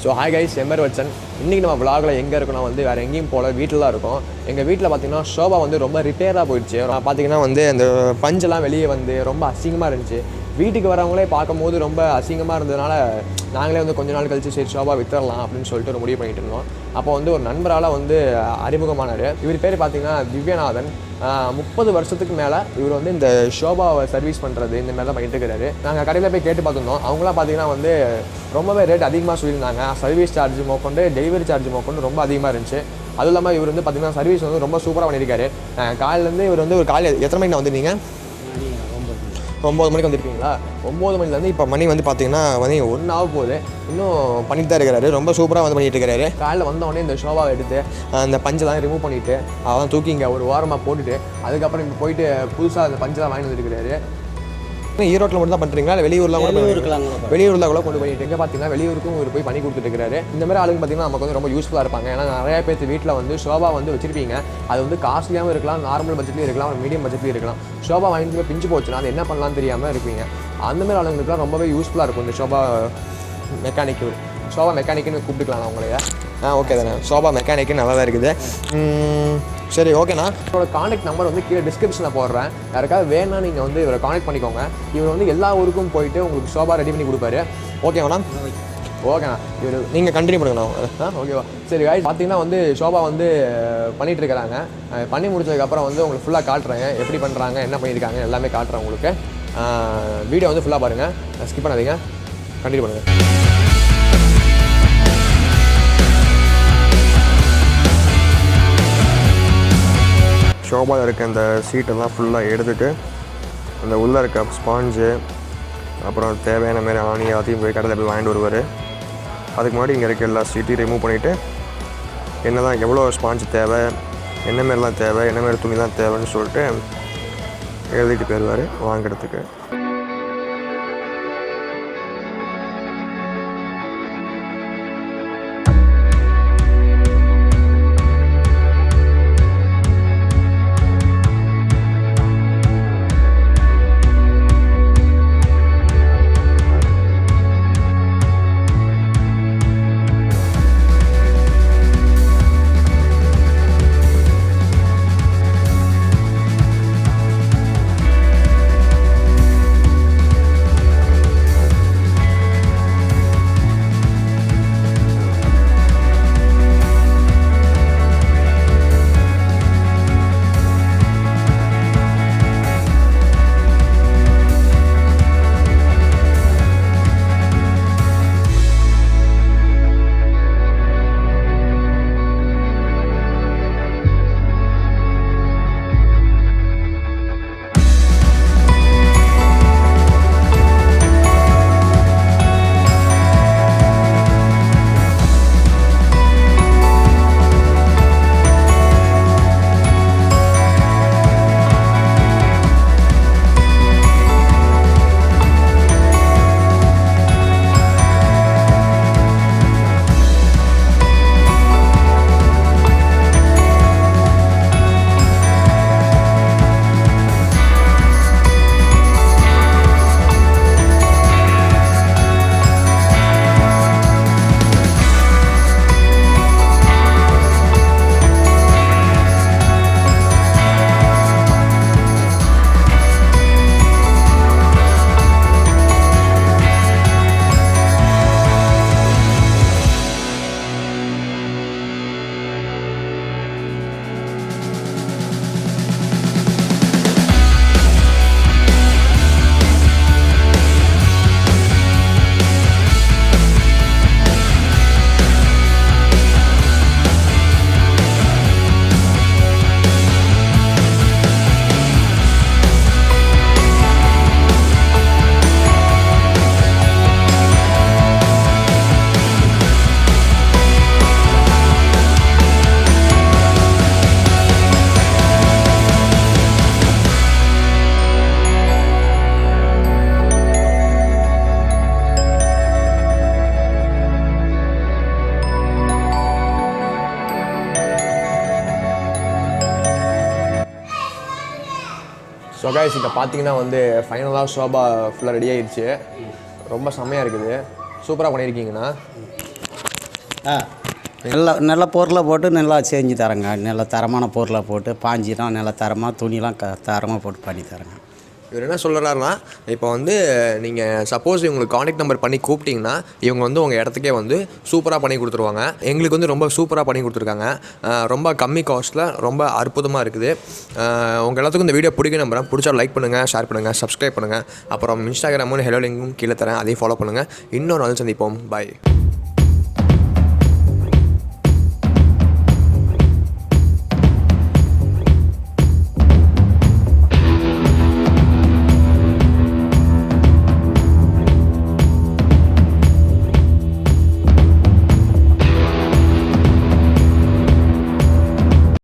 So hi guys, எம்பர் வச்சன். இன்றைக்கி நம்ம விளாகில் எங்கே இருக்கோம்னா வந்து வேறு எங்கேயும் போல வீட்டில் தான் இருக்கும். எங்கள் வீட்டில் பார்த்திங்கன்னா ஷோபா வந்து ரொம்ப ரிப்பேராக போயிடுச்சு. பார்த்திங்கன்னா வந்து அந்த பஞ்செல்லாம் வெளியே வந்து ரொம்ப அசிங்கமாக இருந்துச்சு. வீட்டுக்கு வரவங்களே பார்க்கும்போது ரொம்ப அசிங்கமாக இருந்ததுனால நாங்களே வந்து கொஞ்ச நாள் கழிச்சு சரி ஷோபா வித்துடலாம் அப்படின்னு சொல்லிட்டு ஒரு முடிவு பண்ணிகிட்டு இருந்தோம். அப்போ வந்து ஒரு நண்பரால் வந்து அறிமுகமானார். இவர் பேர் பார்த்திங்கன்னா திவ்யநாதன். 30 வருஷத்துக்கு மேலே இவர் வந்து இந்த ஷோபாவை சர்வீஸ் பண்ணுறது இந்த மாதிரி தான் பண்ணிட்டு இருக்கிறாரு. நாங்கள் கடையில் போய் கேட்டு பார்த்துருந்தோம். அவங்களாம் பார்த்திங்கன்னா வந்து ரொம்பவே ரேட் அதிகமாக சொல்லியிருந்தாங்க. சர்வீஸ் சார்ஜ் மோக்கொண்டு டெலிவரி சார்ஜ் மோக்கொண்டு ரொம்ப அதிகமாக இருந்துச்சு. அதுவும் இல்லாமல் இவர் வந்து பார்த்திங்கன்னா சர்வீஸ் வந்து ரொம்ப சூப்பராக பண்ணியிருக்காரு. காலையிலேருந்து இவர் வந்து ஒரு காலையில் எத்தனை மணிக்கு வந்திருந்தீங்க? 9 மணிக்கு வந்துருக்கீங்களா? 9 மணிலேருந்து இப்போ மணி வந்து பார்த்தீங்கன்னா வந்து 1 ஆக போகுது. இன்னும் பண்ணிட்டு தான் இருக்கிறாரு. ரொம்ப சூப்பராக வந்து பண்ணிட்டு இருக்காரு. காலையில் வந்தோடனே இந்த ஷோபாவை எடுத்து அந்த பஞ்செல்லாம் ரிமூவ் பண்ணிவிட்டு அதெல்லாம் தூக்கி இங்கே ஒரு வாரமாக போட்டுட்டு அதுக்கப்புறம் இப்போ போயிட்டு புதுசாக அந்த பஞ்செல்லாம் வாங்கி வந்துருக்கிறாரு. ஈரோட்டில் மட்டும் தான் பண்ணுறீங்களா? இல்லை வெளியூரில் கூட கொண்டு போயிட்டு இங்கே பார்த்தீங்கன்னா வெளியூருக்கும் இவர் போய் பண்ணி கொடுத்துருக்காரு. இந்த மாதிரி ஆளுங்க பார்த்தீங்கன்னா நமக்கு வந்து ரொம்ப யூஸ்ஃபுல்லாக இருப்பாங்க. ஏன்னா நிறையா பேர் வீட்டில் வந்து ஷோபா வந்து வச்சிருப்பீங்க. அது வந்து காஸ்ட்லியாகவும் இருக்கலாம், நார்மல் பட்ஜெட்லேயும் இருக்கலாம், மீடியம் பட்ஜெட்லேயும் இருக்கலாம். ஷோபா வாங்கிட்டு போய் பிஞ்சு போச்சுன்னா அது என்ன பண்ணலாம்னு தெரியாமல் இருப்பீங்க. அந்தமாதிரி ஆளுங்களுக்குலாம் ரொம்பவே யூஸ்ஃபுல்லாக இருக்கும் இந்த ஷோபா மெக்கானிக்குன்னு கூப்பிட்டுக்கலாம் அவங்களையா. ஓகே தானே, ஷோபா மெக்கானிக்கு நல்லா தான் இருக்குது. சரி ஓகேண்ணா, என்னோட கான்டாக்ட் நம்பர் வந்து கீழே டிஸ்கிரிப்ஷனில் போடுறேன். யாருக்காவது வேணா நீங்கள் வந்து இவரை கான்டாக்ட் பண்ணிக்கோங்க. இவர் வந்து எல்லா ஊருக்கும் போயிட்டு உங்களுக்கு ஷோபா ரெடி பண்ணி கொடுப்பாரு. ஓகேவாண்ணா? ஓகேண்ணா, இவர் நீங்கள் கண்டினியூ பண்ணுங்கண்ணா. ஓகேவா? சரி காய்ஸ், பார்த்தீங்கன்னா வந்து ஷோபா வந்து பண்ணிகிட்டு இருக்கிறாங்க. பண்ணி முடிச்சதுக்கப்புறம் வந்து உங்களுக்கு ஃபுல்லாக காட்டுறேங்க எப்படி பண்ணுறாங்க, என்ன பண்ணியிருக்காங்க எல்லாமே காட்டுறேன் உங்களுக்கு. வீடியோ வந்து ஃபுல்லாக பாருங்கள், ஸ்கிப் பண்ணாதீங்க, கண்டினியூ பண்ணுங்கள். ஷோபாவில் இருக்க அந்த சீட்டெல்லாம் ஃபுல்லாக எடுத்துகிட்டு அந்த உள்ளே இருக்க ஸ்பாஞ்சு அப்புறம் தேவையான மாரி ஆணி எல்லாத்தையும் போய் கடையில் போய் வாங்கிட்டு வருவார். அதுக்கு முன்னாடி இங்கே இருக்க எல்லா சீட்டையும் ரிமூவ் பண்ணிவிட்டு என்ன தான் எவ்வளோ ஸ்பாஞ்சு தேவை, என்ன மாரிலாம் தேவை, என்ன மாரி துணி தான் தேவைன்னு சொல்லிட்டு எழுதிட்டு போயிடுவார் வாங்கிறதுக்கு. ஸோ கைஸ், இப்போ பார்த்தீங்கன்னா வந்து ஃபைனலாக ஷோபா ஃபுல்லாக ரெடி ஆகிடுச்சு. ரொம்ப செம்மையாக இருக்குது, சூப்பராக பண்ணியிருக்கீங்கண்ணா. நல்ல பொருளை போட்டு நல்லா செஞ்சு தரேங்க. நல்ல தரமான பொருளை போட்டு பாஞ்சிலாம் நல்ல தரமாக துணிலாம் தரமாக போட்டு பண்ணி தரேங்க. இவர் என்ன சொல்கிறாருன்னா, இப்போ வந்து நீங்கள் சப்போஸ் இவங்களுக்கு கான்டாக்ட் நம்பர் பண்ணி கூப்பிட்டிங்கன்னா இவங்க வந்து உங்கள் இடத்துக்கே வந்து சூப்பராக பண்ணி கொடுத்துருவாங்க. எங்களுக்கு வந்து ரொம்ப சூப்பராக பண்ணி கொடுத்துருக்காங்க. ரொம்ப கம்மி காஸ்ட்டில் ரொம்ப அற்புதமாக இருக்குது. உங்கள் எல்லாத்துக்கும் இந்த வீடியோ பிடிக்க நம்புறேன். பிடிச்சா லைக் பண்ணுங்கள், ஷேர் பண்ணுங்கள், சப்ஸ்கிரைப் பண்ணுங்கள். அப்புறம் இன்ஸ்டாகிராமும் ஹெலோ லிங்கும் கீழே தரேன், அதையும் ஃபாலோ பண்ணுங்கள். இன்னொரு நாள் சந்திப்போம். பாய்.